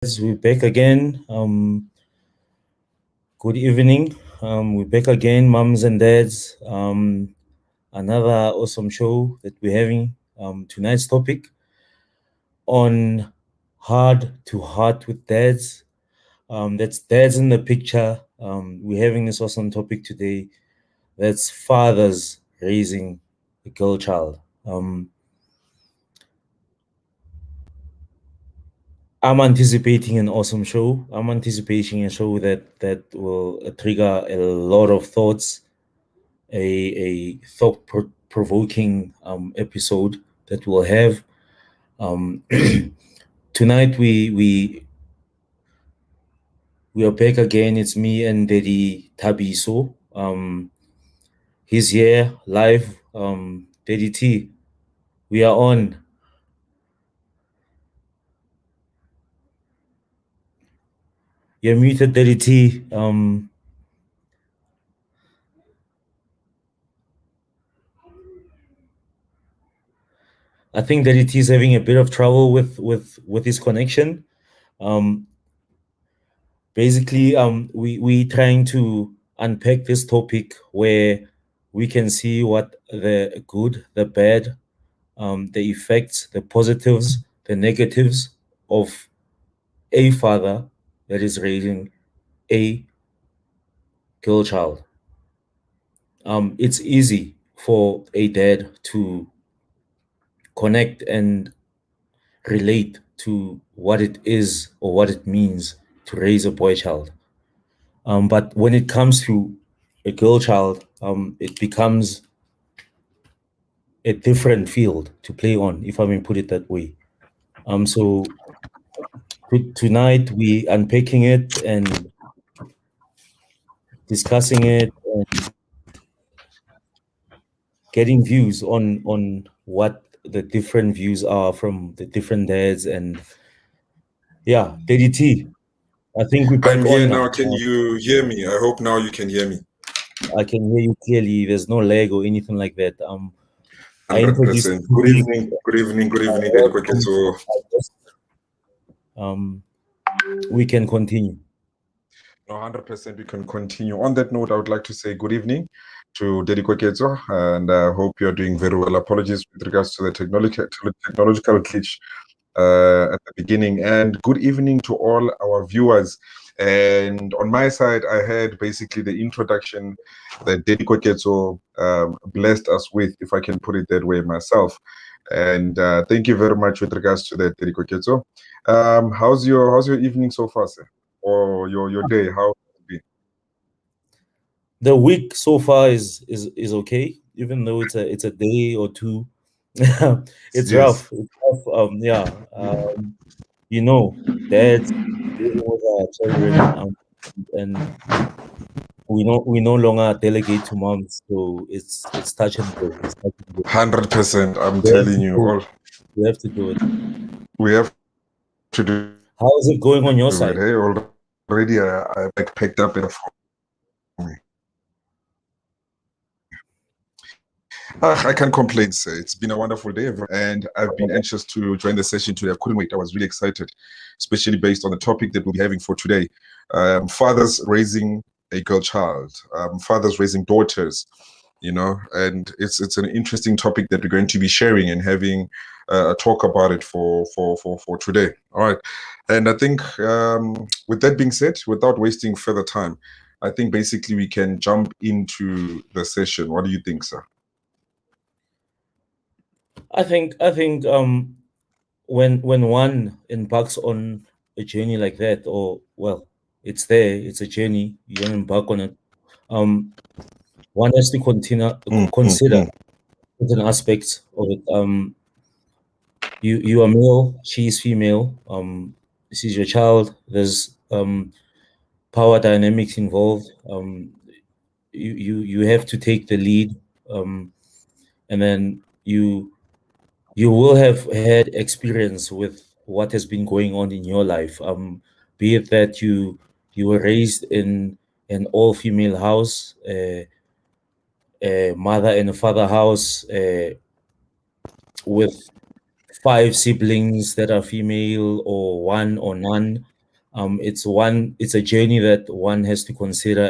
We're back again. Good evening. We're back again, mums and dads. Another awesome show that we're having. Tonight's topic on Hard to Heart with Dads. That's dads in the picture. We're having this awesome topic today. That's fathers raising a girl child. I'm anticipating an awesome show. I'm anticipating a show that will trigger a lot of thoughts, a thought-provoking episode that we'll have. Um, Tonight we are back again. It's me and Daddy Tabiso. He's here live. Daddy T, we are on. You're muted, Daddy T. I think Daddy T is having a bit of trouble with his connection. Um, Basically, we trying to unpack this topic where we can see what the good, the bad, the effects, the positives, the negatives of a father that is raising a girl child. It's easy for a dad to connect and relate to what it is or what it means to raise a boy child. But when it comes to a girl child, it becomes a different field to play on, if I may put it that way. So tonight we unpacking it and discussing it and getting views on what the different views are from the different dads. And yeah, DDT, I think we're I'm back here on now. now. Can you hear me? I hope now you can hear me. I can hear you clearly. There's no lag or anything like that. I introduced 100%. Good you evening. Good evening. Good to evening, Daddy welcome Kweketso. our guest. Um, we can continue. No, 100% we can continue. On that note, I would like to say good evening to Daddy Kweketso, and I hope you're doing very well. Apologies with regards to the technological glitch at the beginning. And good evening to all our viewers. And on my side, I had basically the introduction that Daddy Kweketso blessed us with, if I can put it that way myself. And thank you very much with regards to that, Daddy Kweketso. How's your evening so far, sir? Or your day? How has it been? The week so far is okay, even though it's a day or two. It's Yes. rough. It's rough. Yeah. You know, dads dealing with our children, and we no longer delegate to moms, so it's touch and go. It's touch and go. 100%. I'm We have telling to you, do it. all We have to do it. we have to do it. Hey, How is it going on your side? already I picked up and for me. I can't complain, sir. It's been a wonderful day, and I've been anxious to join the session today. I couldn't wait. I was really excited, especially based on the topic that we'll be having for today. Fathers raising a girl child, fathers raising daughters, and it's an interesting topic that we're going to be sharing and having a talk about it for today. All right. And I think with that being said, without wasting further time, I think basically we can jump into the session. What do you think, sir? I think when one embarks on a journey like that, or well, it's there, it's a journey, you don't embark on it. Um, One has to consider Mm. certain aspects of it. You are male, she is female. This is your child. There's power dynamics involved. You have to take the lead, and then you will have had experience with what has been going on in your life. Be it that you were raised in an all-female house, a mother and a father house, with five siblings that are female or one or none. It's a journey that one has to consider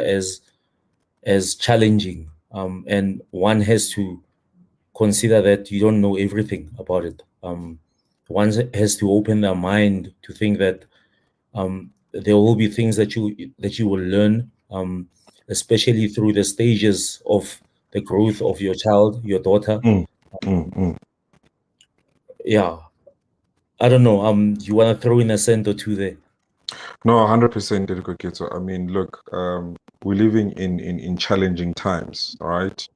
as challenging, and one has to consider that you don't know everything about it. One has to open their mind to think that there will be things that you will learn, especially through the stages of the growth of your child, your daughter. Mm, mm, mm. Yeah, I don't know. You want to throw in a cent or two there? No, 100% dedicated. So, I mean, look, we're living in challenging times, all right?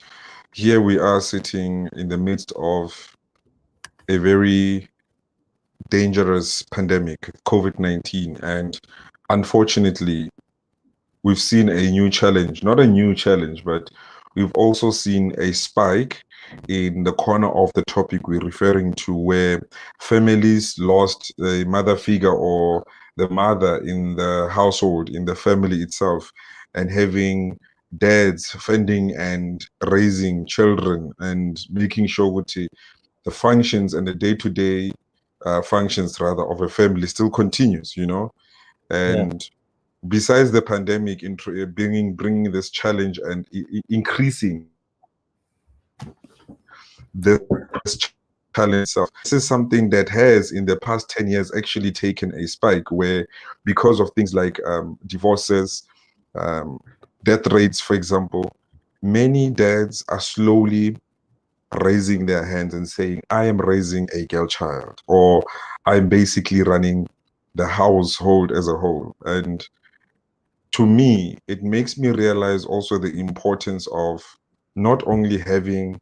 Here we are sitting in the midst of a very dangerous pandemic, COVID-19, and unfortunately, we've seen a new challenge, not a new challenge, but we've also seen a spike in the corner of the topic we're referring to, where families lost a mother figure or the mother in the household, in the family itself, and having dads fending and raising children and making sure that the functions and the day-to-day functions rather of a family still continues, you know. Yeah, And besides the pandemic bringing this challenge and increasing this challenge itself, this is something that has in the past 10 years actually taken a spike where, because of things like divorces, um, death rates, for example, many dads are slowly raising their hands and saying, I am raising a girl child, or I'm basically running the household as a whole. And to me, it makes me realize also the importance of not only having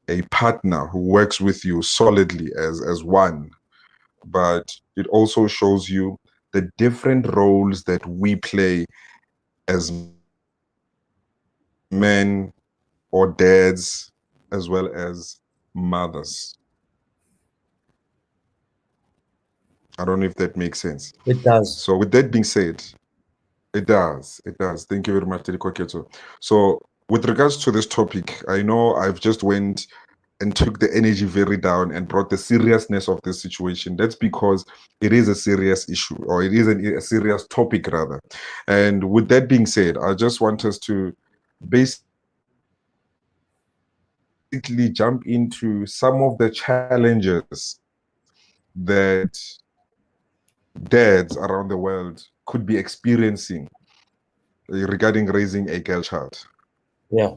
a partner who works with you solidly as one, but it also shows you the different roles that we play as men or dads, as well as mothers. I don't know if that makes sense. it So does. with that being said, it does. It does. Thank you very much, Teddy Koketo. So, with regards to this topic, I know I've just went and took the energy very down and brought the seriousness of this situation. That's because it is a serious issue, or it is a serious topic, rather. And with that being said, I just want us to basically jump into some of the challenges that dads around the world could be experiencing regarding raising a girl child. Yeah,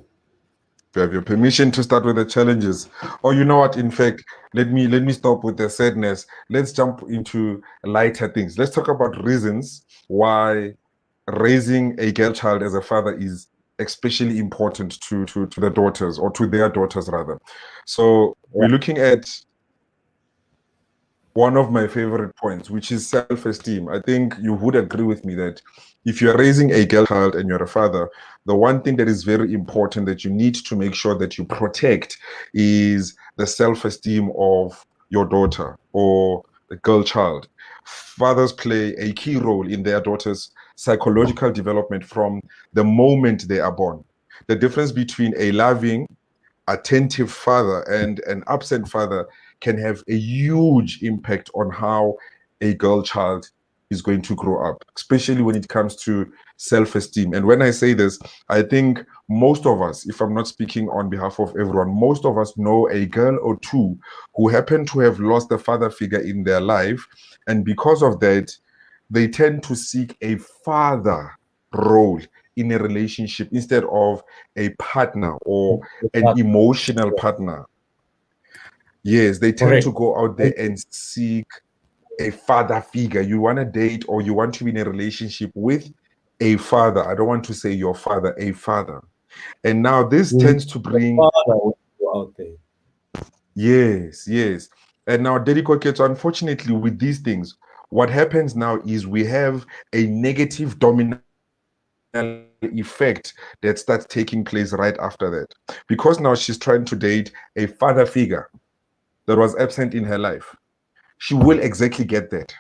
If you have your permission to start with the challenges, or you know what, in fact, let me stop with the sadness. Let's jump into lighter things. Let's talk about reasons why raising a girl child as a father is especially important to the daughters, or to their daughters rather. So yeah, we're looking at one of my favorite points, which is self-esteem. I think you would agree with me that if you're raising a girl child and you're a father, the one thing that is very important that you need to make sure that you protect is the self-esteem of your daughter or the girl child. Fathers play a key role in their daughters' psychological development from the moment they are born. The difference between a loving, attentive father and an absent father can have a huge impact on how a girl child is going to grow up, especially when it comes to self-esteem. And when I say this, I think most of us, if I'm not speaking on behalf of everyone, most of us know a girl or two who happen to have lost a father figure in their life. And because of that, they tend to seek a father role in a relationship instead of a partner or an emotional partner. Yes, they tend to correct. go out there and seek a father figure. You want to date or you want to be in a relationship with a father. I don't want to say your father, a father. And now this You tends to the bring, father will go out there. yes, yes. And now, dedicated, so unfortunately, with these things, what happens now is we have a negative domino effect that starts taking place right after that. Because now she's trying to date a father figure that was absent in her life, she will exactly get that.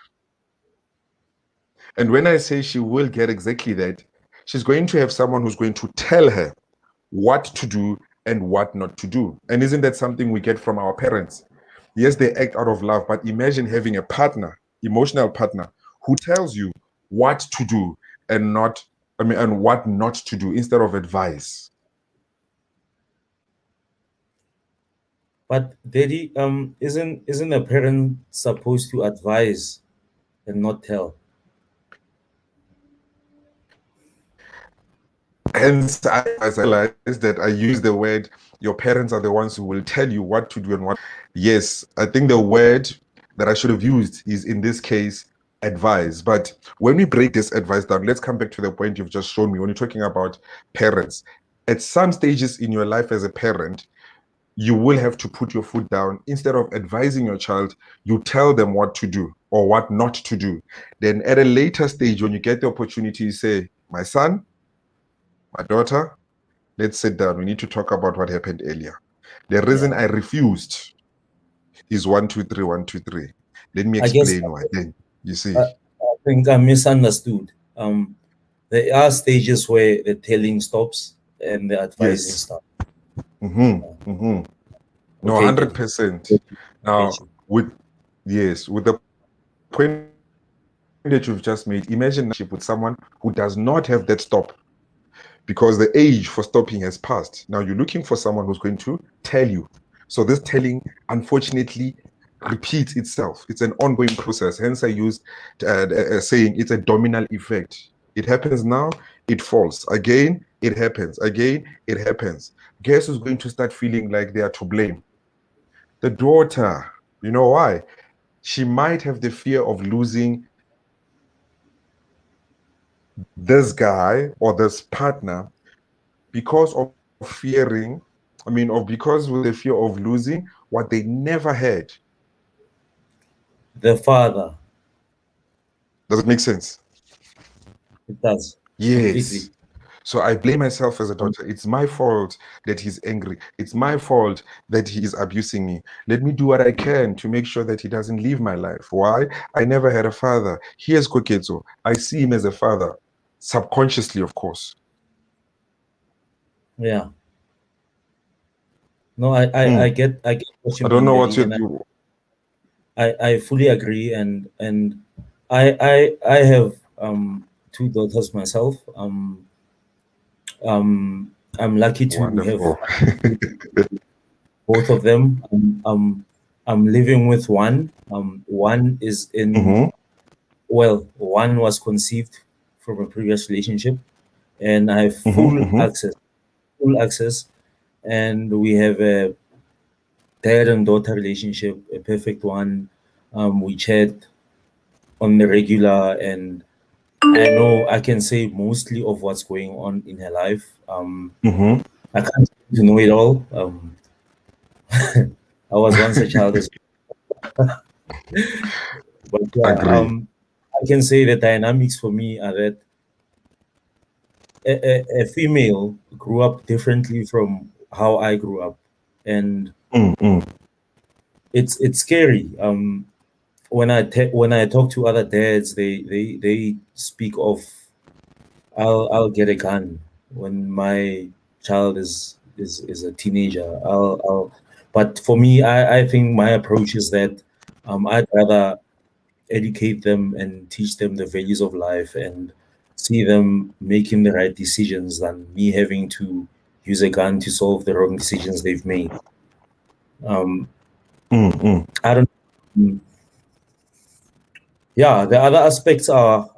And when I say she will get exactly that, she's going to have someone who's going to tell her what to do and what not to do. And isn't that something we get from our parents? Yes, they act out of love, but imagine having a partner, emotional partner, who tells you what to do and not, and what not to do instead of advice. But Daddy, isn't a parent supposed to advise and not tell? Hence, as I realized that I use the word, your parents are the ones who will tell you what to do and what. Yes, I think the word that I should have used is in this case, advise. But when we break this advice down, let's come back to the point you've just shown me when you're talking about parents. At some stages in your life as a parent, you will have to put your foot down. Instead of advising your child, you tell them what to do or what not to do. Then at a later stage, when you get the opportunity, you say, my son, my daughter, let's sit down. We need to talk about what happened earlier. The reason Yeah. I refused is one, two, three, one, two, three. Let me I guess explain why. Then you see. I think I misunderstood. There are stages where the telling stops and the advising Yes. starts. Mm-hmm. No, Okay, good. 100%. Good Now, information. with the point that you've just made, imagine with someone who does not have that stop because the age for stopping has passed. Now you're looking for someone who's going to tell you. So this telling, unfortunately, repeats itself. It's an ongoing process. Hence, I used saying it's a domino effect. It happens now, it falls. Again, it happens. Again, it happens. Guess who's going to start feeling like they are to blame? The daughter. You know why? She might have the fear of losing this guy or this partner because of fearing, because with the fear of losing what they never had. The father, Does it make sense? it does Yes. completely. So I blame myself as a Um, daughter. It's my fault that he's angry. It's my fault that he is abusing me. Let me do what I can to make sure that he doesn't leave my life. Why? I never had a father. Here's Koketso. I see him as a father, subconsciously, of course. yeah. No, Hmm. I get what you I don't mean, know what Daddy, you and do. I fully agree. And I have two daughters myself. I'm lucky to have Wonderful. both of them. I'm living with one. One is in, Mm-hmm. well, one was conceived from a previous relationship, and I have Mm-hmm. Mm-hmm. full access, and we have a dad and daughter relationship, a perfect one. We chat on the regular, and I know I can say mostly of what's going on in her life. Mm-hmm. I can't say to know it all. I was once a child as well, but yeah, Agree. I can say the dynamics for me are that a female grew up differently from how I grew up, and Mm-hmm. it's scary. When I talk to other dads, they speak of I'll get a gun when my child is a teenager. But for me, I think my approach is that I'd rather educate them and teach them the values of life and see them making the right decisions than me having to use a gun to solve the wrong decisions they've made. Um, Mm-hmm. I don't. Yeah, the other aspects are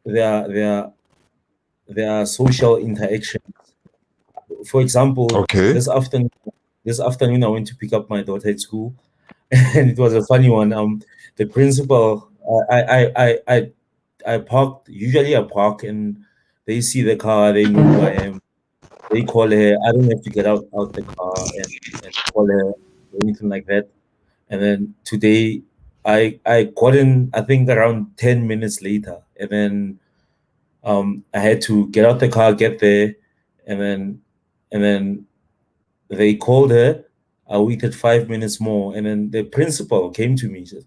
there are social interaction. For example, Okay. this afternoon I went to pick up my daughter at school, and it was a funny one. The principal, I parked. Usually I park, and they see the car, they know who I am. They call her. I don't have to get out the car and call her or anything like that. And then today, I got in. I think around 10 minutes later, and then I had to get out the car, get there, and then they called her. I waited 5 minutes more, and then the principal came to me. Said,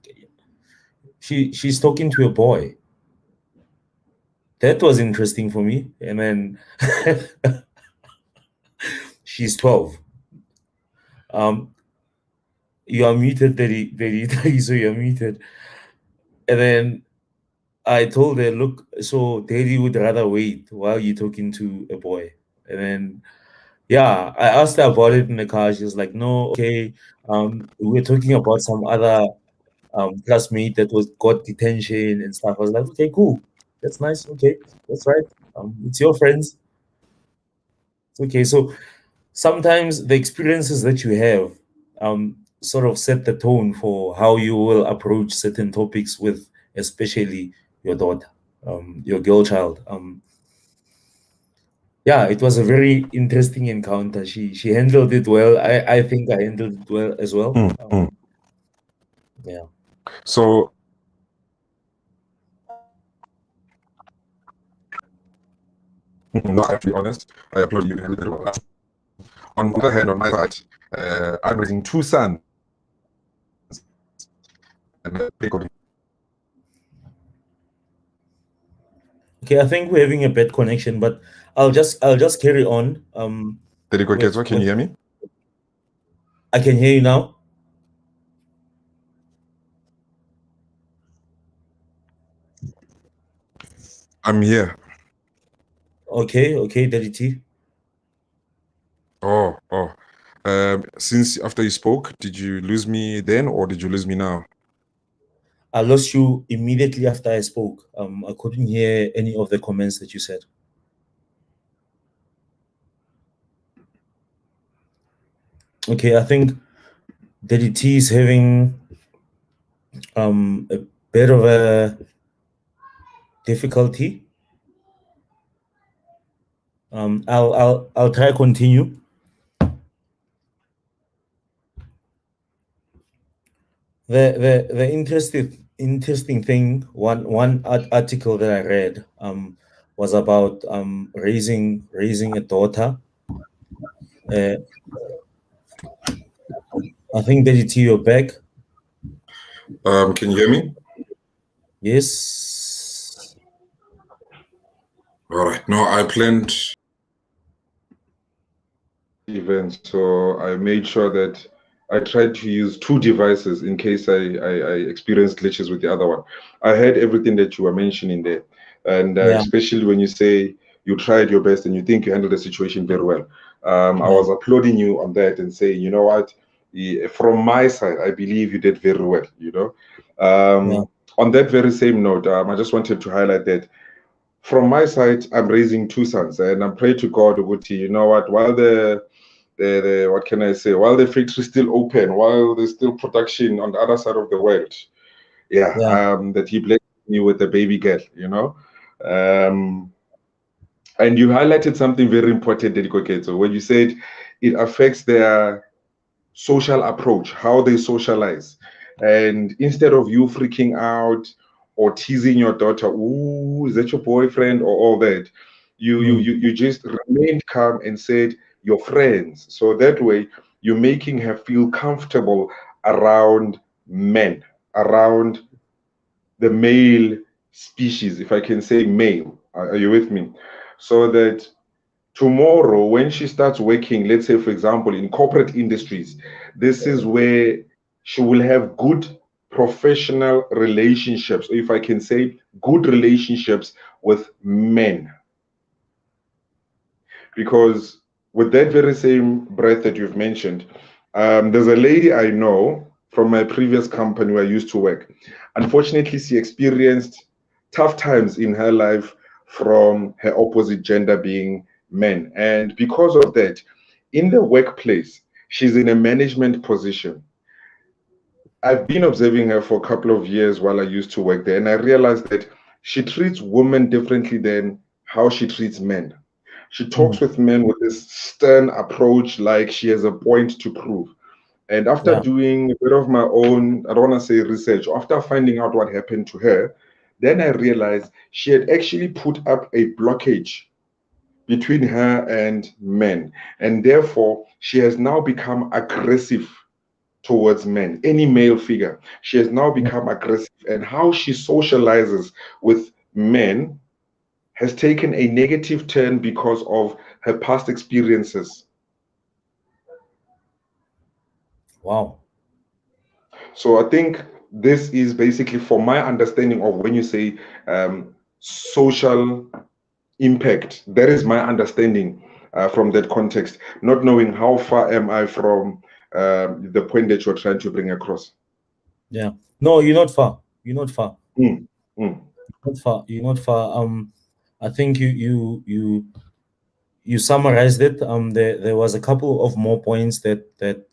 she's talking to a boy. That was interesting for me. And then she's 12. Um, you are muted, Daddy, Daddy, Daddy, so you're muted. And then I told her, look, so daddy would rather wait while you're talking to a boy. And then, yeah, I asked her about it in the car. She was like, no, okay. We're talking about some other classmate that was got detention and stuff. I was like, okay, cool. That's nice. Okay, that's right. It's your friends. It's okay. So sometimes the experiences that you have sort of set the tone for how you will approach certain topics with, especially your daughter, your girl child. Yeah, it was a very interesting encounter. She handled it well. I think I handled it well as well. Mm. Yeah. So, no, I have to be honest. I applaud you. You handled it well. On the other hand, on my side, I'm raising two sons, and Okay, I think we're having a bad connection, but I'll just carry on. With Can you hear me? I can hear you now. I'm here. Okay, okay, Daddy T. Oh, oh. Since after you spoke, did you lose me then, or did you lose me now? I lost you immediately after I spoke. I couldn't hear any of the comments that you said. Okay, I think Daddy T is having a bit of a difficulty. I'll try continue. The interesting thing, one article that I read was about raising a daughter. Uh, I think Daddy T, you're back. Can you hear me? Yes. All right. No, I planned event, so I made sure that I tried to use two devices in case I experienced glitches with the other one. I heard everything that you were mentioning there, and Yeah. especially when you say you tried your best and you think you handled the situation very well. I Yeah. was applauding you on that and saying, you know what, from my side, I believe you did very well. Yeah. On that very same note, I just wanted to highlight that from my side, I'm raising two sons, and I'm praying to God, Uguti, you know what, while the what can I say? While the factory is still open, while there's still production on the other side of the world, yeah, Yeah. that He blessed me with a baby girl. Um, and you highlighted something very important, Dediko Keto, when you said it affects their social approach, how they socialize. And instead of you freaking out or teasing your daughter, ooh, is that your boyfriend or all that, Mm. you just remained calm and said your friends. So that way you're making her feel comfortable around men, around the male species, if I can say male. Are you with me? So that tomorrow when she starts working, let's say for example in corporate industries, this is where she will have good professional relationships, or if I can say good relationships with men. Because with that very same breath that you've mentioned, there's a lady I know from my previous company where I used to work. Unfortunately, she experienced tough times in her life from her opposite gender being men. And because of that, in the workplace, she's in a management position. I've been observing her for a couple of years while I used to work there, and I realized that she treats women differently than how she treats men. She talks Mm. with men with this stern approach, like she has a point to prove. And after Yeah. doing a bit of my own, I don't want to say research, after finding out what happened to her, then I realized she had actually put up a blockage between her and men. And therefore, she has now become aggressive towards men, any male figure. She has now Mm. become aggressive. And how she socializes with men has taken a negative turn because of her past experiences. Wow. So I think this is basically for my understanding of when you say social impact. That is my understanding from that context, not knowing how far am I from the point that you're trying to bring across. Yeah. No, you're not far. You're not far. Mm, mm, Not far. You're not far. I think you summarized it. There was a couple of more points that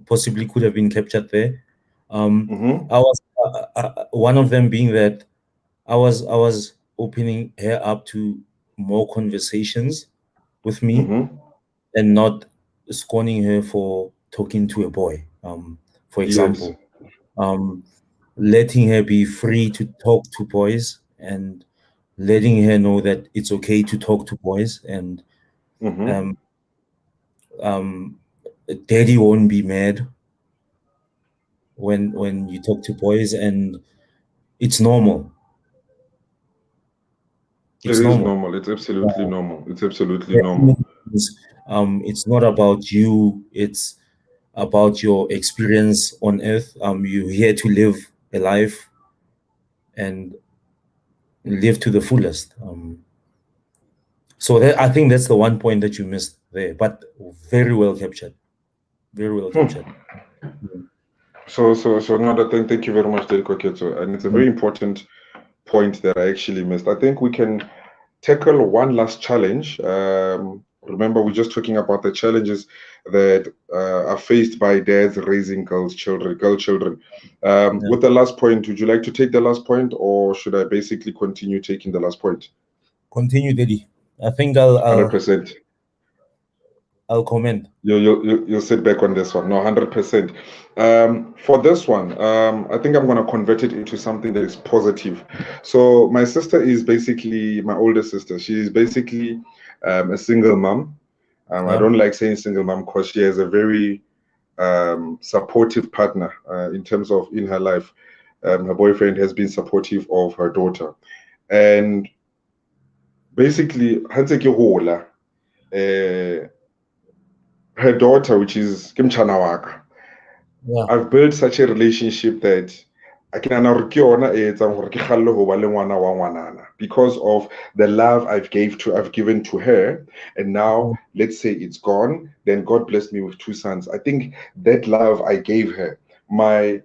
possibly could have been captured there. mm-hmm, I was one of them being that I was opening her up to more conversations with me mm-hmm. and not scorning her for talking to a boy. For Yes. example, um, letting her be free to talk to boys and letting her know that it's okay to talk to boys and Mm-hmm. um, um, daddy won't be mad when you talk to boys and it's normal. It It's is normal. normal. It's absolutely Yeah. normal. It's absolutely Yeah, normal. it's not about you. It's about your experience on earth. You're here to live a life and live to the fullest. So that, I think that's the one point that you missed there, but very well captured. Very well captured. Hmm. Mm. So no, thank you very much, Del Koketso. And it's a very important point that I actually missed. I think we can tackle one last challenge. Remember, we're just talking about the challenges that are faced by dads raising girl children. Yeah. With the last point, would you like to take the last point, or should I basically continue taking the last point? Continue, Daddy. I think I'll I'll 100%. I'll comment. You'll sit back on this one. No, 100%. For this one, I think I'm going to convert it into something that is positive. So my sister is basically my older sister. She is basically a single mom. I Yeah. don't like saying single mom because she has a very supportive partner in terms of in her life. Her boyfriend has been supportive of her daughter. And basically, Hanse ke hola, her daughter, which is Kim Chanawaka, Yeah. I've built such a relationship that I can because of the love I've given to her, and now Mm. let's say it's gone. Then God blessed me with two sons. I think that love I gave her, my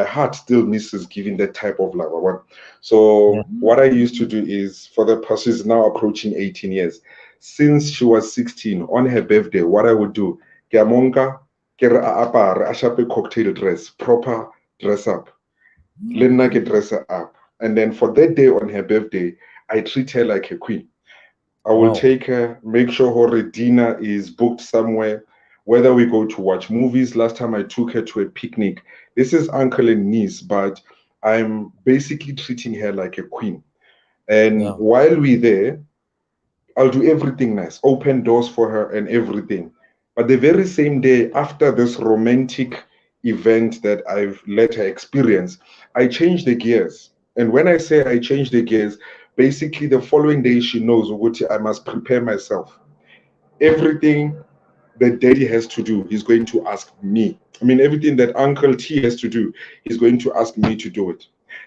heart still misses giving that type of love. Yeah. So what I used to do is for the person is now approaching 18 years. Since she was 16, on her birthday, what I would do, ke a monka, ke re a apare, a shape cocktail dress, proper dress up. Le nna ke dress her up. And then for that day on her birthday, I treat her like a queen. I will Wow. take her, make sure her dinner is booked somewhere, whether we go to watch movies. Last time I took her to a picnic. This is uncle and niece, but I'm basically treating her like a queen. And Yeah. while we're there, I'll do everything nice, open doors for her and everything. But the very same day after this romantic event that I've let her experience, I changed the gears. And when I say I changed the gears, basically the following day she knows Uguti, I must prepare myself. Everything that daddy has to do, he's going to ask me. I mean, everything that Uncle T has to do, he's going to ask me to do it.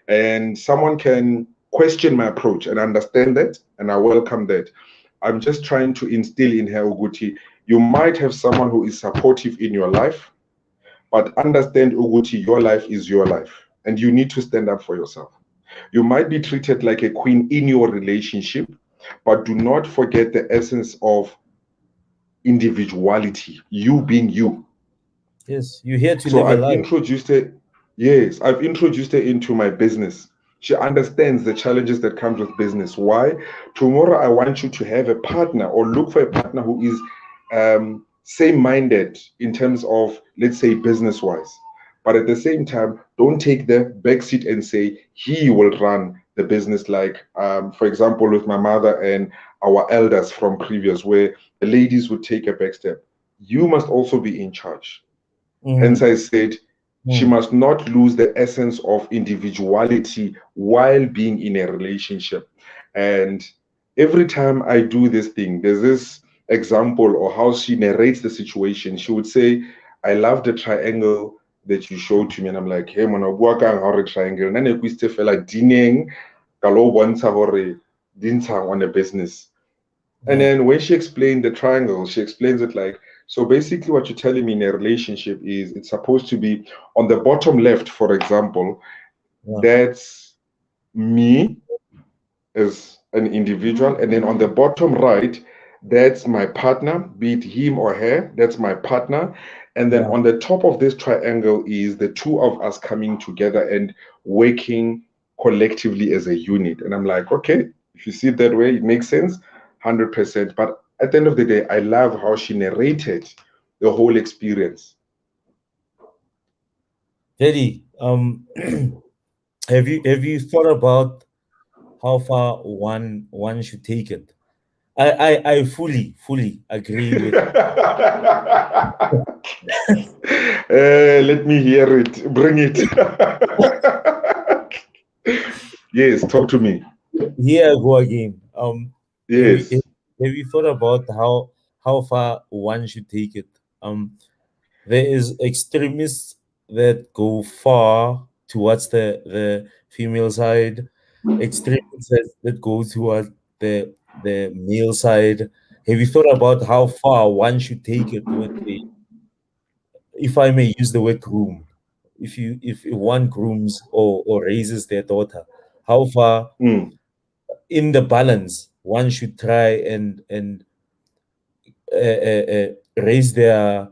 And someone can question my approach and understand that, and I welcome that. I'm just trying to instill in her, Uguti, you might have someone who is supportive in your life, but understand, Uguti, your life is your life, and you need to stand up for yourself. You might be treated like a queen in your relationship, but do not forget the essence of individuality, you being you. Yes. You're here to So live a I've life. introduced her, yes, I've introduced her into my business. She understands the challenges that comes with business. Why? Tomorrow I want you to have a partner or look for a partner who is same-minded in terms of, let's say, business-wise. But at the same time, don't take the backseat and say he will run the business like, for example, with my mother and our elders from previous, where the ladies would take a back step. You must also be in charge. Hence, Mm. I said she Mm. must not lose the essence of individuality while being in a relationship. And every time I do this thing, there's this example or how she narrates the situation. She would say, I love the triangle that you showed to me, and I'm like, hey, man, bua kang hore triangle. Nane kwiste fela dineng ka lo bontsha hore dintshang on a business. And Yeah. then when she explained the triangle, she explains it like, so basically what you're telling me in a relationship is it's supposed to be on the bottom left, for example, Yeah. that's me as an individual. And then on the bottom right, that's my partner, be it him or her, that's my partner. And then Yeah. on the top of this triangle is the two of us coming together and working collectively as a unit. And I'm like, okay, if you see it that way, it makes sense, 100%. But at the end of the day, I love how she narrated the whole experience. Teddy, have you thought about how far one should take it? I fully agree with. Let me hear it. Bring it. Yes, talk to me. Here I go again. Have you Yes. have you thought about how far one should take it? There is extremists that go far towards the female side, extremists that go towards the male side. Have you thought about how far one should take it when they, if I may use the word groom, if one grooms or raises their daughter, how far Mm. in the balance one should try and raise their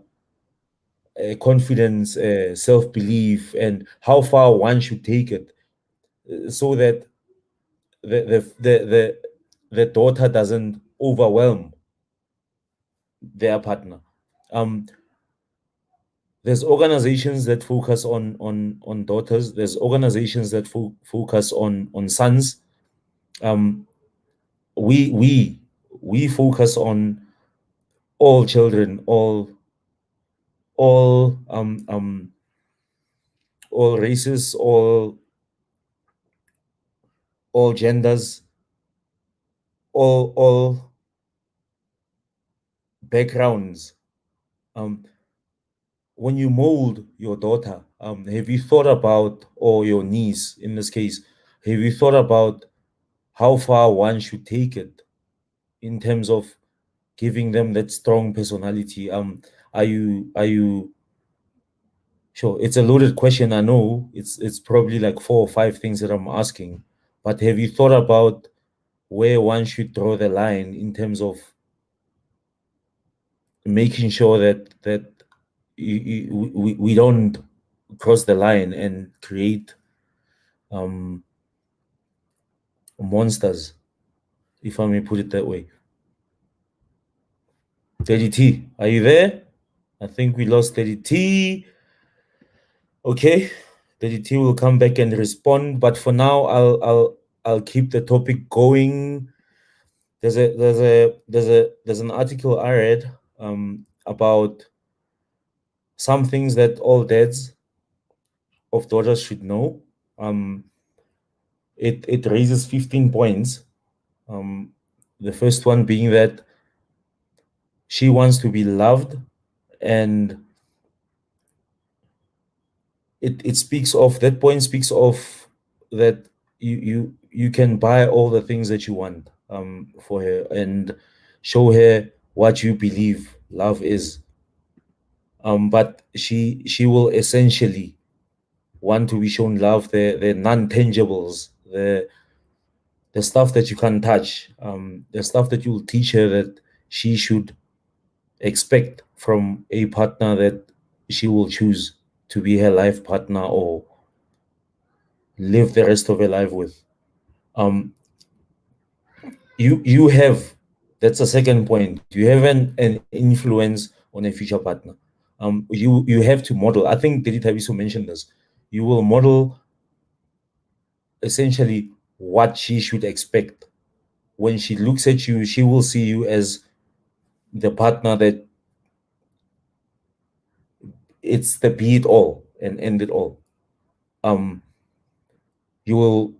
confidence, self belief, and how far one should take it, so that the daughter doesn't overwhelm their partner. Um, there's organizations that focus on daughters. There's organizations that focus on sons. Um, we we we focus on all children, all all races, all genders, all backgrounds. Um, when you mold your daughter, have you thought about, or your niece in this case, have you thought about how far one should take it in terms of giving them that strong personality? Are you sure? It's a loaded question. I know it's probably like four or five things that I'm asking, but have you thought about where one should draw the line in terms of making sure that we don't cross the line and create um monsters, if I may put it that way. Teddy T, are you there? I think we lost Teddy T. Okay, Teddy T will come back and respond, but for now, I'll keep the topic going. There's an article I read about some things that all dads of daughters should know. Um, it raises 15 points. Um, the first one being that she wants to be loved, and it speaks of, that point speaks of that you can buy all the things that you want for her, and show her what you believe love is. But she will essentially want to be shown love, the non-tangibles, the stuff that you can't touch, the stuff that you will teach her that she should expect from a partner that she will choose to be her life partner or live the rest of her life with. Um, you have, that's a second point. You have an influence on a future partner. You have to model. I think Didi Tabiso mentioned this. You will model essentially what she should expect. When she looks at you, she will see you as the partner that it's the be it all and end it all. Um, you will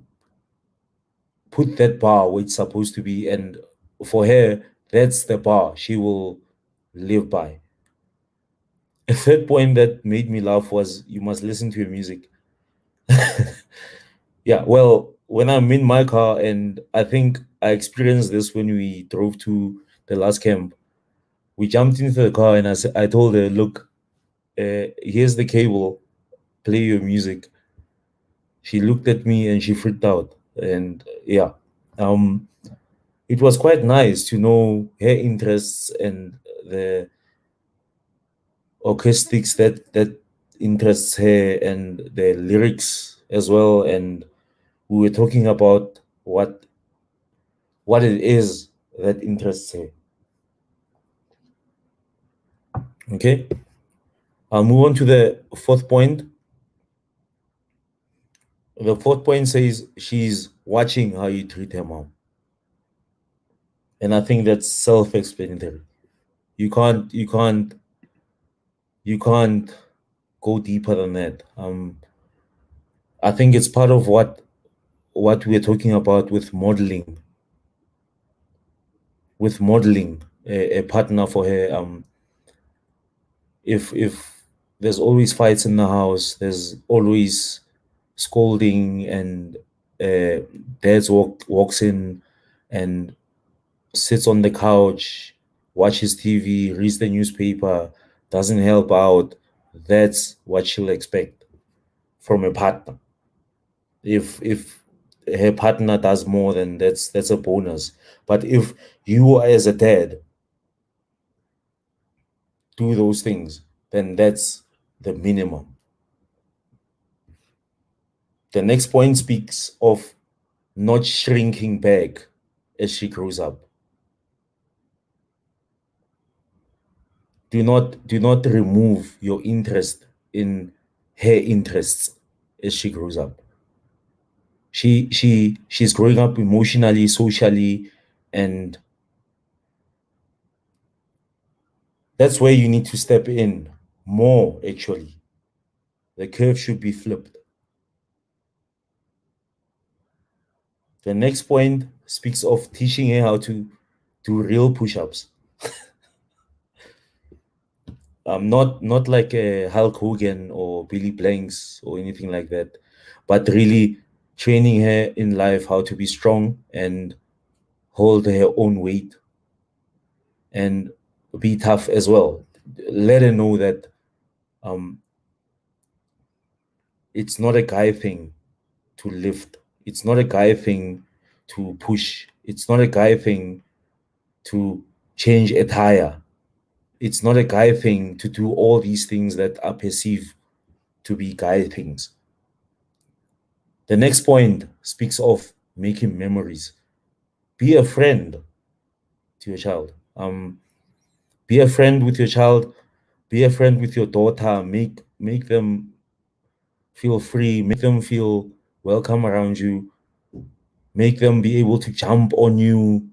put that bar where it's supposed to be, and for her, that's the bar she will live by. A third point that made me laugh was you must listen to your music. Yeah, well, when I'm in my car, and I think I experienced this when we drove to the last camp, we jumped into the car and I told her, look, here's the cable, play your music. She looked at me and she freaked out. And yeah, um, it was quite nice to know her interests and the acoustics that interests her and the lyrics as well. And we were talking about what it is that interests her. Okay, I'll move on to the fourth point. The fourth point says she's watching how you treat her mom, and I think that's self-explanatory. You can't go deeper than that. I think it's part of what we're talking about with modeling a partner for her. If there's always fights in the house, there's always scolding, and uh, walks in and sits on the couch, watches TV, reads the newspaper, doesn't help out. That's what she'll expect from a partner. If her partner does more, then that's a bonus. But if you as a dad do those things, then that's the minimum. The next point speaks of not shrinking back as she grows up. Do not remove your interest in her interests as she grows up. She's growing up emotionally, socially, and that's where you need to step in more. Actually, the curve should be flipped. The next point speaks of teaching her how to do real push-ups. Not like a Hulk Hogan or Billy Blanks or anything like that, but really training her in life how to be strong and hold her own weight and be tough as well. Let her know that um, it's not a guy thing to lift. It's not a guy thing to push. It's not a guy thing to change a tire. It's not a guy thing to do all these things that are perceived to be guy things. The next point speaks of making memories. Be a friend to your child. Be a friend with your child. Be a friend with your daughter. Make them feel free. Make them feel welcome around you. Make them be able to jump on you.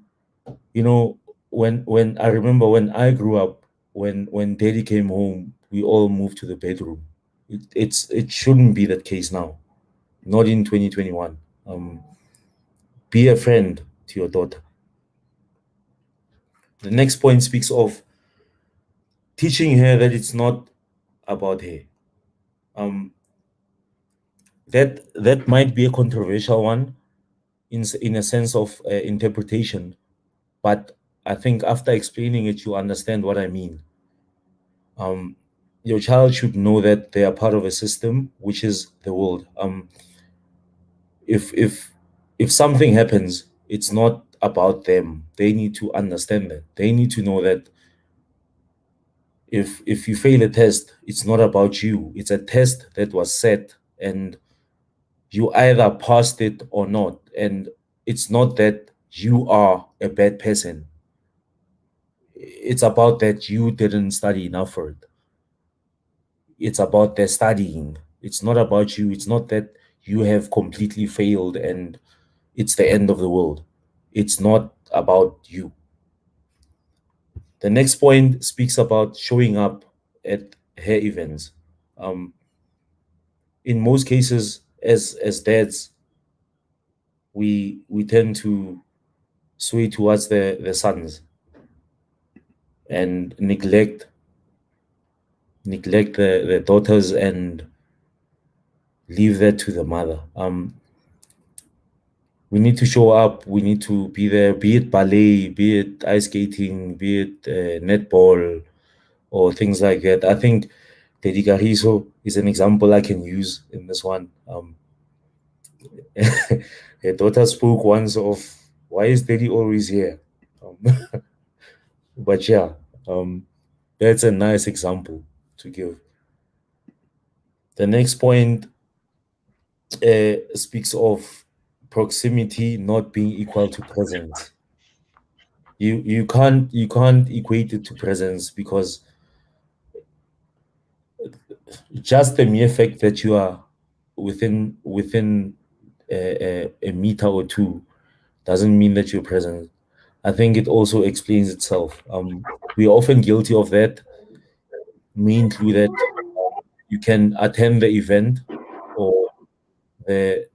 You know, when I remember when I grew up, when daddy came home, we all moved to the bedroom. It shouldn't be that case now. Not in 2021. Be a friend to your daughter. The next point speaks of teaching her that it's not about her. Um, that might be a controversial one in a sense of interpretation, but I think after explaining it, you understand what I mean. Um, your child should know that they are part of a system, which is the world. If something happens, it's not about them. They need to understand that. They need to know that if you fail a test, it's not about you. It's a test that was set, and you either passed it or not. And it's not that you are a bad person. It's about that you didn't study enough for it. It's about the studying. It's not about you. It's not that you have completely failed and it's the end of the world. It's not about you. The next point speaks about showing up at her events. Um, in most cases, as dads, we tend to sway towards the sons and neglect neglect the daughters and leave that to the mother. We need to show up. We need to be there, be it ballet, be it ice skating, be it netball, or things like that. I think Teddy Carrizo is an example I can use in this one. Her daughter spoke once of, why is Teddy always here? Um, but yeah, um, that's a nice example to give. The next point speaks of proximity not being equal to presence. You can't equate it to presence, because just the mere fact that you are within a meter or two doesn't mean that you're present. I think it also explains itself. We are often guilty of that. Me included. You can attend the event or the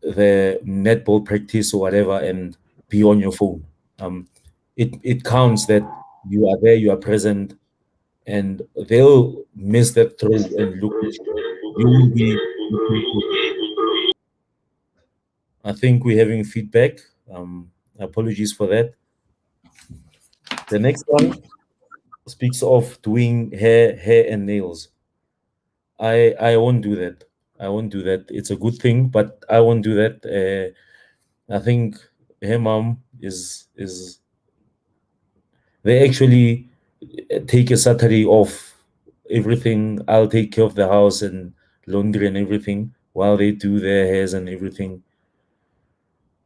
the netball practice or whatever and be on your phone. Um, it counts that you are there, you are present, and they'll miss that throw and look at you. You will be looking for. I think we're having feedback. Apologies for that. The next one speaks of doing hair and nails. I won't do that. I won't do that. It's a good thing, but I won't do that. I think her mom is they actually take a Saturday off. Everything, I'll take care of the house and laundry and everything while they do their hairs and everything.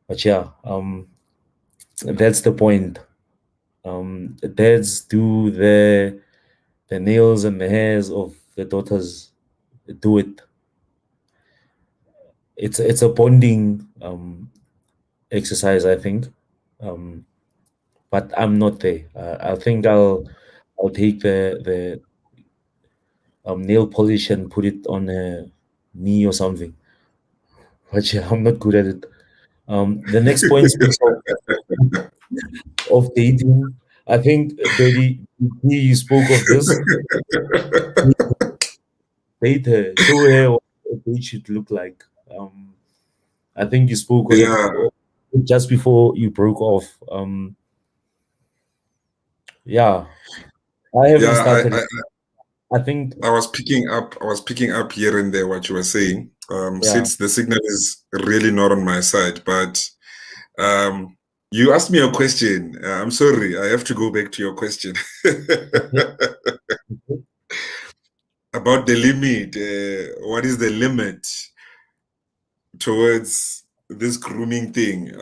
But yeah, that's the point. Dads do the nails and the hairs of the daughters. Do it. It's a bonding exercise, I think. Um, but I'm not there. I think I'll take the nail polish and put it on a knee or something. But yeah, I'm not good at it. The next point speaks of dating. I think Daddy, you spoke of this. Date her, show her what a date should look like. I think you spoke of it Yeah, just before you broke off. Yeah, I haven't yeah. started it. I think, I was picking up here and there what you were saying. yeah. Since the signal is really not on my side, but um, you asked me a question. I'm sorry, I have to go back to your question Okay. about the limit. What is the limit towards this grooming thing?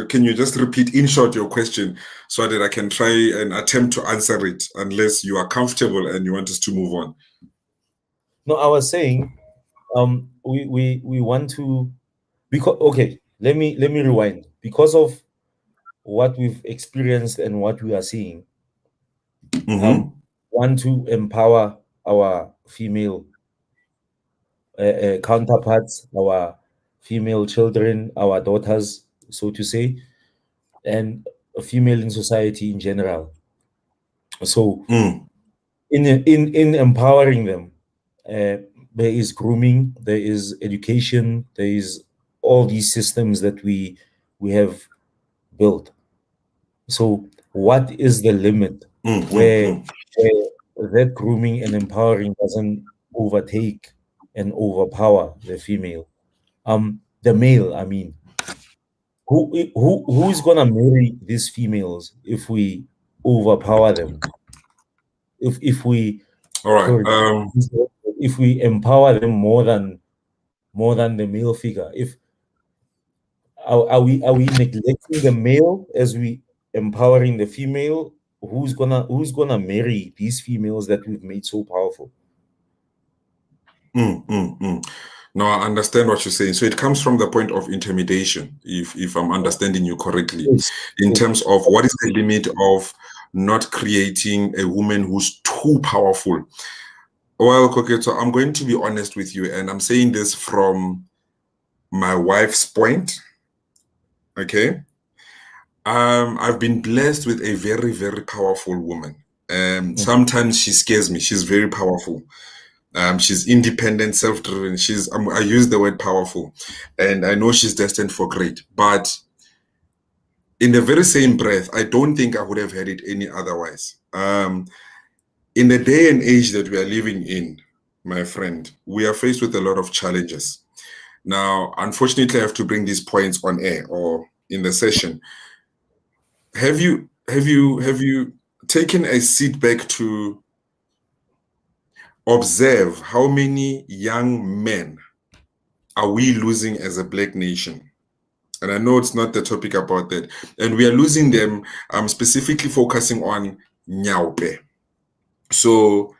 Can you just repeat in short your question so that I can try and attempt to answer it, unless you are comfortable and you want us to move on? No, I was saying, we want to, because okay, let me rewind. Because of what we've experienced and what we are seeing, Mm-hmm. want to empower our female counterparts, our female children, our daughters, so to say, and female in society in general. So, Mm, in empowering them, there is grooming, there is education, there is all these systems that we have built. So, what is the limit mm, mm, where mm. where that grooming and empowering doesn't overtake and overpower the female? The male, I mean, who is gonna marry these females if we overpower them? If we, All right. sorry, if we empower them more than the male figure, if are we neglecting the male as we empowering the female? Who's gonna marry these females that we've made so powerful? Mm, mm, mm. No, I understand what you're saying. So it comes from the point of intimidation, if I'm understanding you correctly, Yes, in yes. terms of what is the limit of not creating a woman who's too powerful. Well, okay, so I'm going to be honest with you, and I'm saying this from my wife's point. Okay. I've been blessed with a very, very powerful woman. Sometimes she scares me. She's very powerful. She's independent, self-driven. I use the word powerful, and I know she's destined for great. But in the very same breath, I don't think I would have had it any otherwise. In the day and age that we are living in, my friend, we are faced with a lot of challenges. Now, unfortunately, I have to bring these points on air or in the session. Have you taken a seat back to observe how many young men are we losing as a black nation? And I know it's not the topic about that. And we are losing them. I'm specifically focusing on Nyaupe. So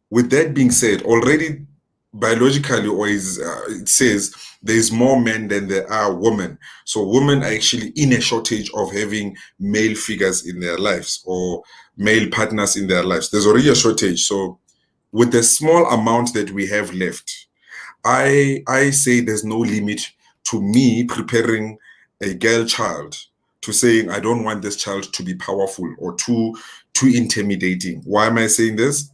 with that being said, already biologically, it says there's more men than there are women. So women are actually in a shortage of having male figures in their lives or male partners in their lives. There's already a shortage. So with the small amount that we have left, I say there's no limit to me preparing a girl child to saying I don't want this child to be powerful or too intimidating. Why am I saying this?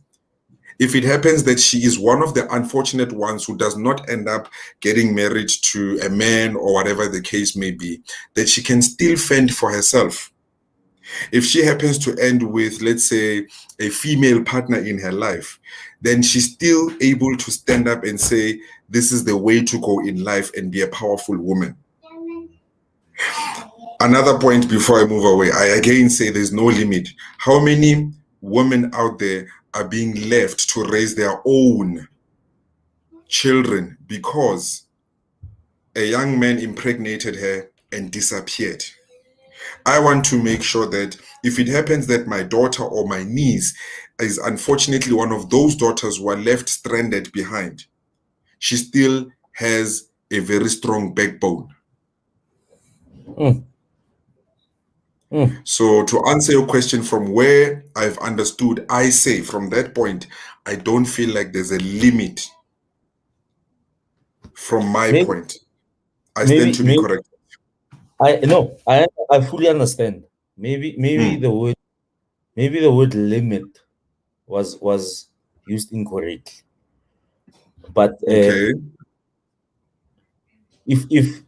If it happens that she is one of the unfortunate ones who does not end up getting married to a man or whatever the case may be, that she can still fend for herself. If she happens to end with, let's say, a female partner in her life, then she's still able to stand up and say, this is the way to go in life and be a powerful woman. Another point before I move away, I again say there's no limit. How many women out there are being left to raise their own children because a young man impregnated her and disappeared? I want to make sure that if it happens that my daughter or my niece is unfortunately one of those daughters who are left stranded behind, she still has a very strong backbone. Mm. Mm. So to answer your question from where I've understood, I say from that point, I don't feel like there's a limit from my Maybe, point. I stand maybe, to be maybe correct. I no, I fully understand. Maybe Hmm. the word limit was used incorrectly. But Okay. if if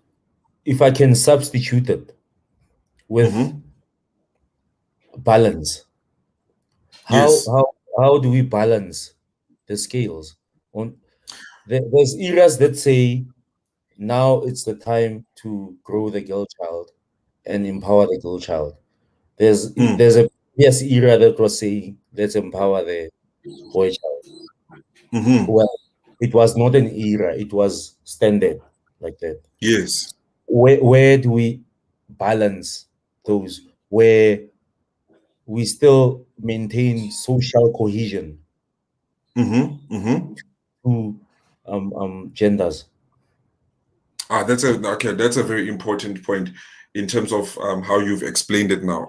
if I can substitute it with Mm-hmm. balance, how Yes. how how do we balance the scales? There's eras that say now it's the time to grow the girl child and empower the girl child. Hmm. There's a previous era that was saying let's empower the boy child. Mm-hmm. Well, it was not an era, it was standard like that. Yes. Where do we balance those where we still maintain social cohesion Mm-hmm. Mm-hmm. to genders? That's a very important point in terms of how you've explained it now.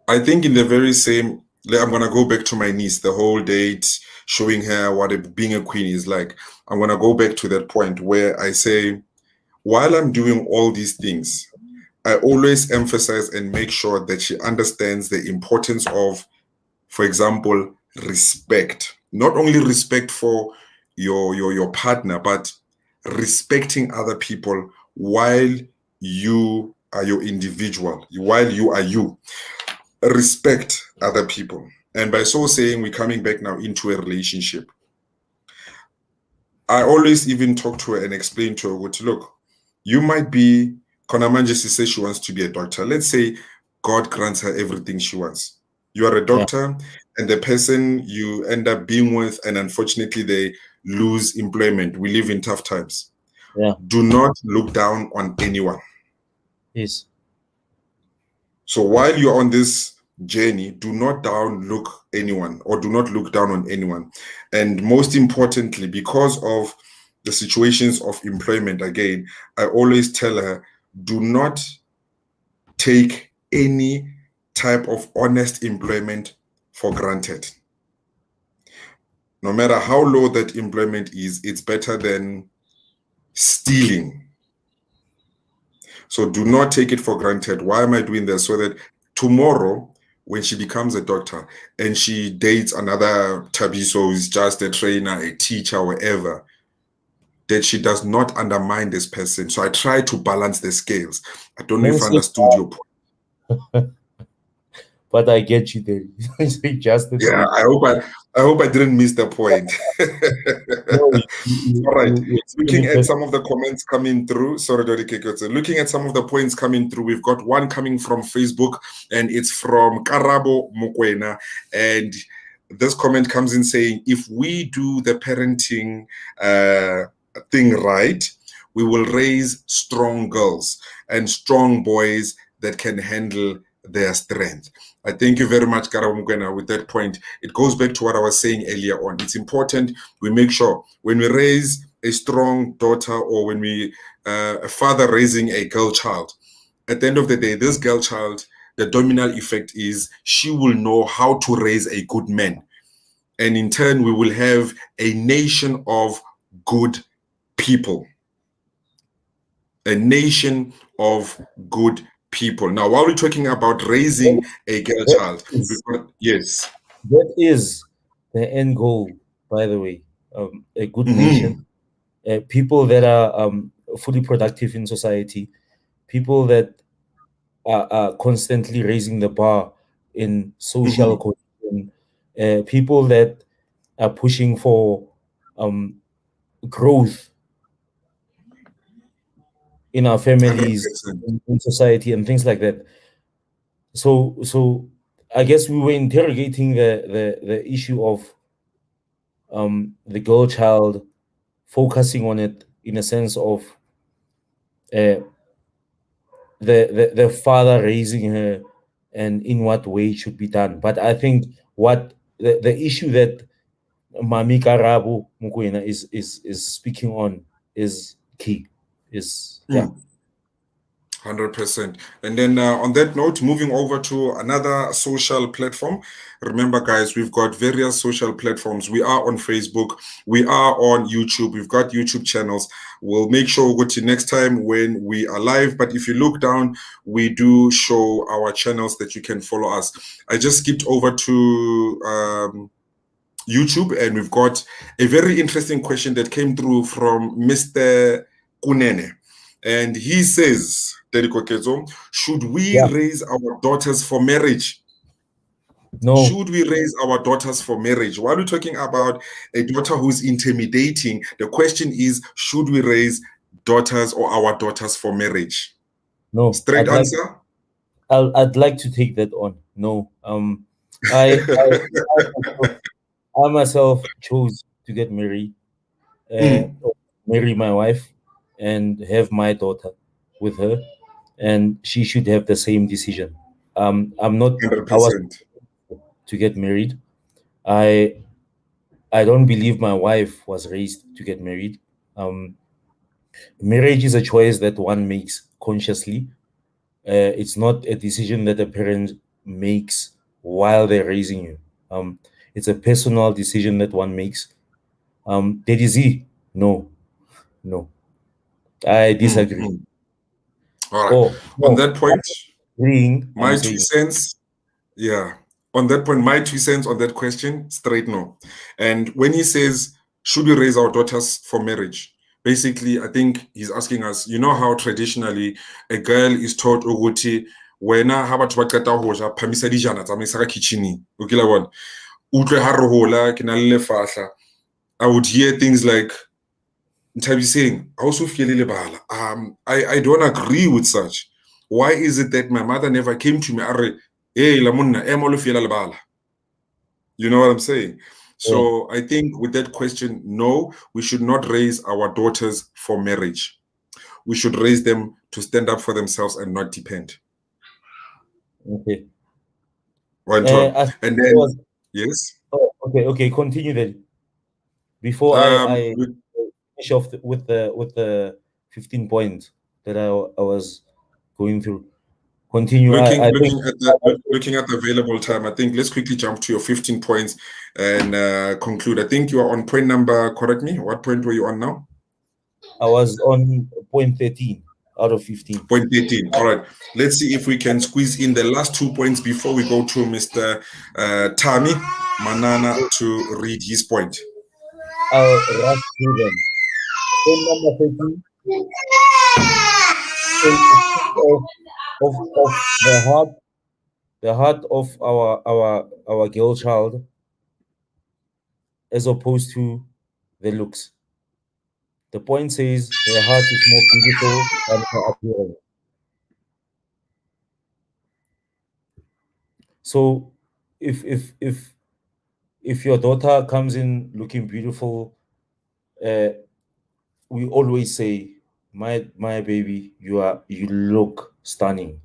I think in the very same, I'm gonna go back to my niece, the whole date, showing her what being a queen is like. I'm gonna go back to that point where I say, while I'm doing all these things, I always emphasize and make sure that she understands the importance of, for example, respect. Not only respect for your partner, but respecting other people while you are your individual, while you are you. Respect other people. And by so saying, we're coming back now into a relationship. I always even talk to her and explain to her, what, look, you might be, Konamanje says she wants to be a doctor. Let's say God grants her everything she wants. You are a Yeah, doctor, and the person you end up being with, and unfortunately they lose employment. We live in tough times. yeah, Do not look down on anyone. yes, So while you're on this journey, do not down look anyone or do not look down on anyone. And most importantly, because of the situations of employment, again, I always tell her, do not take any type of honest employment for granted. No matter how low that employment is, it's better than stealing. So do not take it for granted. Why am I doing this? So that tomorrow, when she becomes a doctor and she dates another Tabiso who's just a trainer, a teacher, whatever, that she does not undermine this person. So I try to balance the scales. I don't know if I understood your point. But I get you there. Just a Yeah, trade. I hope I didn't miss the point. No, All right. you explain Looking it at perfect. some of the comments coming through, sorry, Dori Kekotse. Looking at some of the points coming through, we've got one coming from Facebook, and it's from Karabo Mokwena. And this comment comes in saying, if we do the parenting thing right, we will raise strong girls and strong boys that can handle their strength. I thank you very much, Karabo Mokwena, with that point. It goes back to what I was saying earlier on. It's important we make sure when we raise a strong daughter, or when we a father raising a girl child, at the end of the day, this girl child, the domino effect is she will know how to raise a good man, and in turn we will have a nation of good people, a nation of good people. Now, while we're talking about raising a girl That child, is, yes. that is the end goal, by the way. A good nation, Mm-hmm. people that are fully productive in society, people that are constantly raising the bar in social Mm-hmm. cohesion, people that are pushing for growth in our families, 100%. in society, and things like that. So I guess we were interrogating the issue of the girl child, focusing on it in a sense of uh, the father raising her and in what way it should be done. But I think what the issue that Mami Karabo Mukwena is speaking on is key. Is yeah. Mm. 100%. And then on that note, moving over to another social platform. Remember, guys, we've got various social platforms. We are on Facebook. We are on YouTube. We've got YouTube channels. We'll make sure we go to next time when we are live. But if you look down, we do show our channels that you can follow us. I just skipped over to YouTube, and we've got a very interesting question that came through from Mr. Kunene. And he says, Daddy Kokezo, should we Yeah. raise our daughters for marriage? No, Should we raise our daughters for marriage? While we're talking about a daughter who's intimidating, the question is, should we raise daughters or our daughters for marriage? no. Straight answer? I'd like to take that on. No. I I I myself chose to get married, Mm, or marry my wife, and have my daughter with her, and she should have the same decision. I'm not. I was 100%. to get married. I I don't believe my wife was raised to get married. Marriage is a choice that one makes consciously. It's not a decision that a parent makes while they're raising you. It's a personal decision that one makes. Dedizi, no, no, I Mm, disagree. mm. All right. Oh On no, that point, agreeing. I'm my two saying cents. Yeah. On that point, my 2 cents on that question, straight no. And when he says, should we raise our daughters for marriage? Basically, I think he's asking us, you know how traditionally a girl is taught ukuthi wena ha batho ba qeta ho ja phamisa dijana tsamaisa ka kitchen. Okay la bona. Utlwe ha re hola ke na le lefahla. I would hear things like Ntabiseng, also feel lebala. I don't agree with such. Why is it that my mother never came to me? Are, hey, la monna, emolo feel lebala. You know what I'm saying? yeah, So I think with that question, no, we should not raise our daughters for marriage. We should raise them to stand up for themselves and not depend. okay. One turn. I think And there was. then, yes. Oh, okay, okay. Continue then. Before I With finish off with the 15 points that I was going through. Continue. looking I think looking at looking at the available time, I think let's quickly jump to your 15 points and conclude. I think you are on point number, correct me, what point were you on now? I was on point 13. out of 15. Point 13. All right. Let's see if we can squeeze in the last 2 points before we go to Mr. Tami Manana to read his point. I'll rush through them. Point number 13, think of the heart of our girl child as opposed to the looks. The point says her heart is more beautiful than her appearance. So if your daughter comes in looking beautiful, uh, we always say, my baby, you look stunning.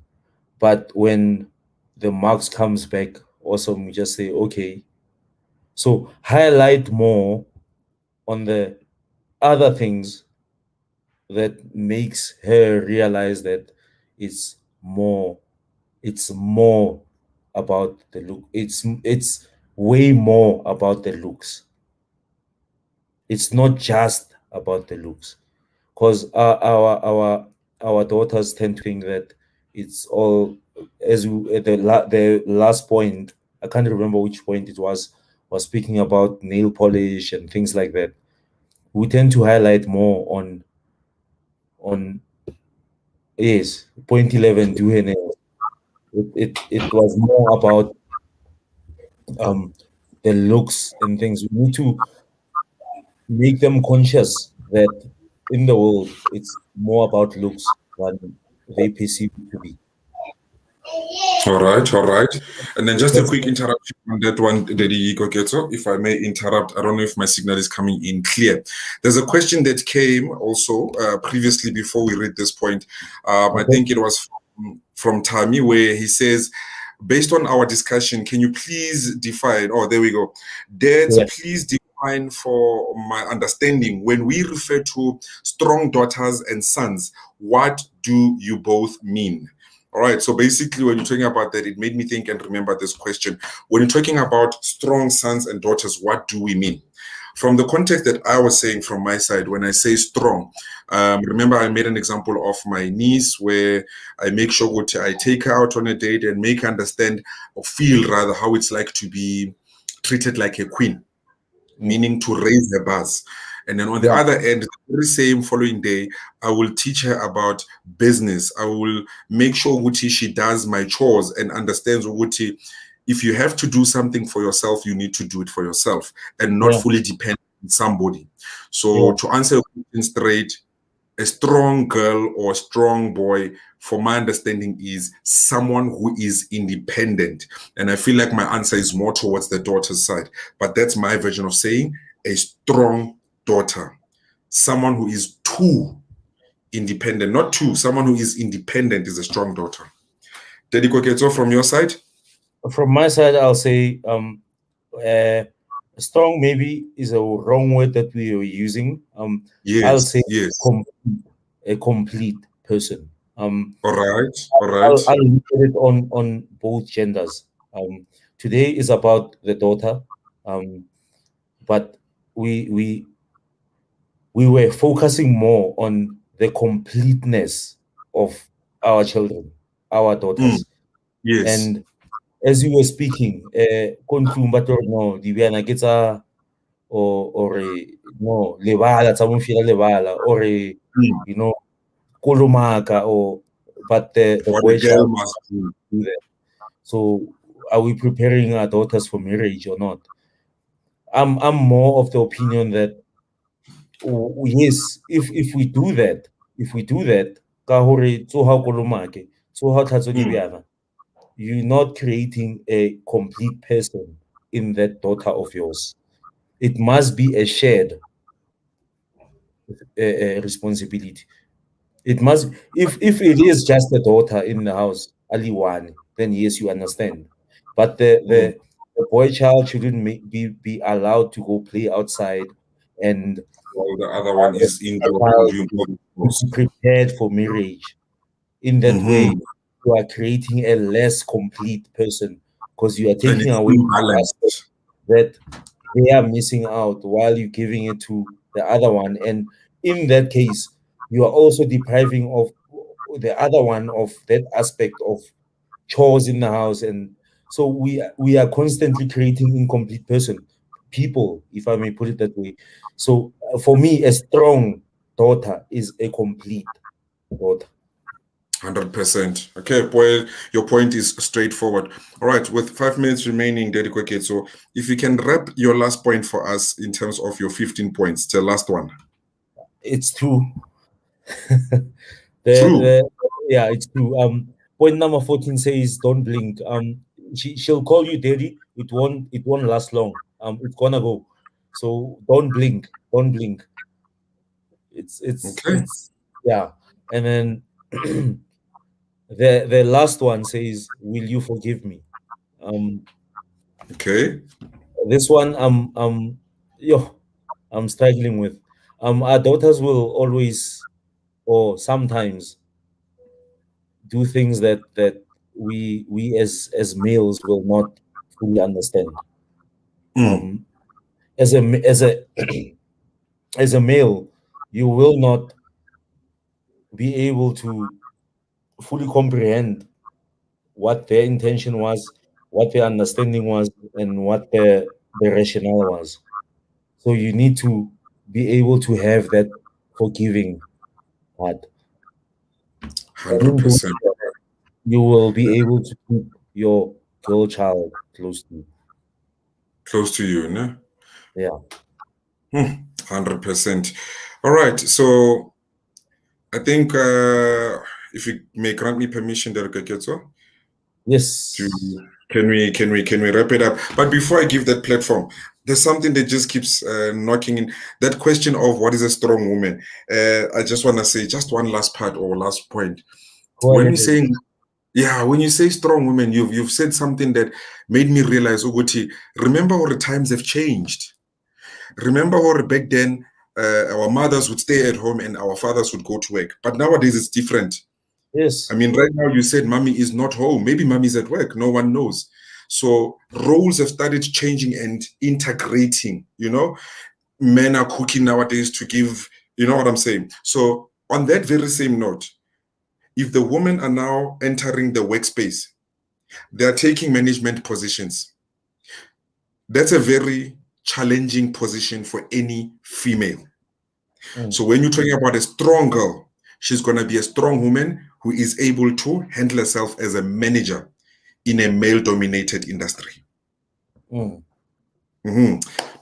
But when the marks comes back, also we just say, okay. So highlight more on the other things that makes her realize that it's more it's more about the look. It's way more about the looks. It's not just about the looks, because our daughters tend to think that it's all, as you, at the last point, I can't remember which point it was speaking about nail polish and things like that. We tend to highlight more on yes, point 11, do her nails. It was more about um the looks and things. We need to make them conscious that in the world it's more about looks than they perceive it to be. All right, all right. And then just a That's quick interruption on that one, Dedi Koketo, if I may interrupt. I don't know if my signal is coming in clear. There's a question that came also previously before we read this point. I okay. think it was from Tami, where he says, based on our discussion, can you please define? Oh, there we go. Dads, Yeah, please define for my understanding, when we refer to strong daughters and sons, what do you both mean? All right. So basically, when you're talking about that, it made me think and remember this question. When you're talking about strong sons and daughters, what do we mean? From the context that I was saying from my side, when I say strong, remember I made an example of my niece where I make sure that I take her out on a date and make her understand or feel rather how it's like to be treated like a queen, meaning to raise the bars. And then on the yeah, other end, the very same following day, I will teach her about business. I will make sure Uti she does my chores and understands Uti, if you have to do something for yourself, you need to do it for yourself and not yeah, fully depend on somebody. So yeah, to answer your question straight, a strong girl or a strong boy, for my understanding, is someone who is independent. And I feel like my answer is more towards the daughter's side. But that's my version of saying a strong daughter. Someone who is too independent, not too, someone who is independent is a strong daughter. Teddy Koketo, from your side? from my side, I'll say uh, strong maybe is a wrong word that we are using. I'll Yes, say yes. com- a complete person. All right, all right. I'll look at it on both genders. Today is about the daughter, but we we we were focusing more on the completeness of our children, our Mm, daughters. yes. And as you were speaking, kontlung ba tlo re, no di bjana ke tsa or no lebala tsa mo fiela lebala or Mm, you know kolomaka or but the what a boy girl child must do. do that. So are we preparing our daughters for marriage or not? I'm more of the opinion that yes, if we do that, ka hore tsoha o kolomake, tsoha o tlhatswe ke Mm, bjana, you're not creating a complete person in that daughter of yours. It must be a shared responsibility. It must, if it is just a daughter in the house, Ali one, then yes, you understand. But mm. the boy child shouldn't be allowed to go play outside, and While the other one the is indoor and child doing all the to be chores. prepared for marriage. In that way, Mm-hmm. you are creating a less complete person because you are And taking it's away the aspect imbalanced. that they are missing out while you're giving it to the other one. And in that case, you are also depriving of the other one of that aspect of chores in the house. And so we are constantly creating incomplete people, if I may put it that way. So for me, a strong daughter is a complete daughter. 100%. Okay, well, your point is straightforward. All right, with 5 minutes remaining, Daddy Kweketso, so if you can wrap your last point for us in terms of your 15 points, the last one. It's true. True. Yeah, it's true. Point number 14 says don't blink. She'll call you daddy. It won't last long. It's gonna go. So don't blink. Don't blink. Okay. It's Yeah. And then the last one says, will you forgive me? Um Okay. this one yo, I'm struggling with. Our daughters will always, or sometimes, do things that we as males will not fully understand. Mm. Um, as a as a male, you will not be able to fully comprehend what their intention was, what their understanding was, and what the rationale was. So you need to be able to have that forgiving heart. And in doing 100%. that, you will be able to keep your girl child close to you. Close to you, no? Yeah. 100%. All right, so I think if you may grant me permission, Daddy Kweketso, to Yes. can we wrap it up? But before I give that platform, there's something that just keeps knocking in, that question of what is a strong woman. I just want to say just one last part or last point. Go When ahead, we Eddie. say, yeah, when you say strong women, you've said something that made me realize, Uguti, remember how the times have changed. Remember how back then our mothers would stay at home and our fathers would go to work. But nowadays it's different. I Yes. mean, right now you said mommy is not home. Maybe mommy's at work. No one knows. So roles have started changing and integrating. Men are cooking nowadays to give, you know what I'm saying? So on that very same note, if the women are now entering the workspace, they are taking management positions. That's a very challenging position for any female. Mm, So when you're talking about a strong girl, she's going to be a strong woman who is able to handle herself as a manager in a male-dominated industry. mm.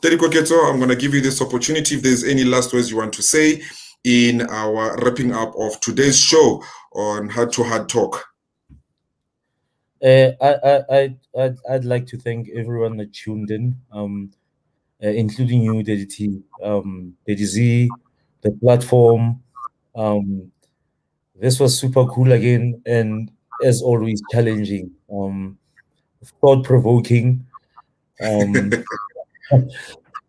Terry Koketo, I'm going to give you this opportunity. If there's any last words you want to say in our wrapping up of today's show on Heart to Heart Talk. I'd like to thank everyone that tuned in, including you, Daddy T, Daddy Z, the platform. Um, this was super cool again, and as always, challenging, thought provoking. Um,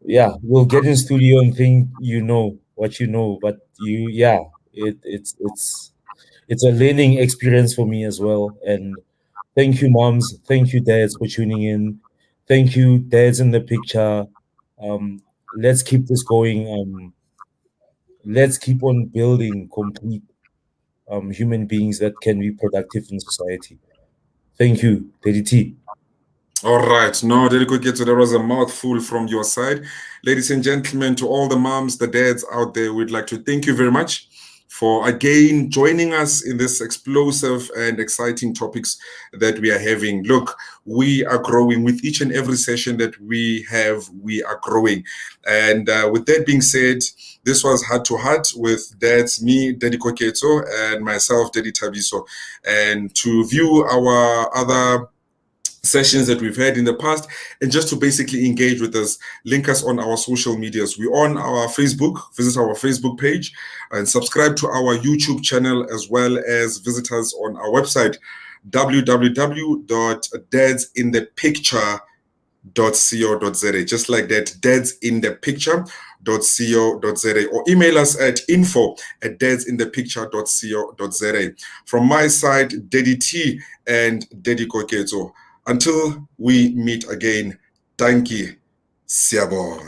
yeah, we'll get in studio and think you know what you know, but yeah, it's a learning experience for me as well. And thank you, moms. Thank you, dads, for tuning in. Thank you, dads in the picture. Let's keep this going. Let's keep on building complete human beings that can be productive in society. Thank you, Daddy T. All right. No, Derek Oketo, there was a mouthful from your side. Ladies and gentlemen, to all the moms, the dads out there, we'd like to thank you very much for again joining us in this explosive and exciting topics that we are having. Look, we are growing with each and every session that we have. We are growing. And with that being said, this was Heart to Heart with dads, me, Daddy Koketo, and myself, Daddy Tabiso. And to view our other sessions that we've had in the past, and just to basically engage with us, link us on our social medias. We're on our Facebook. Visit our Facebook page and subscribe to our YouTube channel, as well as visit us on our website, www.dadsinthepicture.co.za. Just like that, dadsinthepicture.co.za, or email us at info@dadsinthepicture.co.za. From my side, Daddy T and Daddy Koketo. Until we meet again, thank you. Siabonga.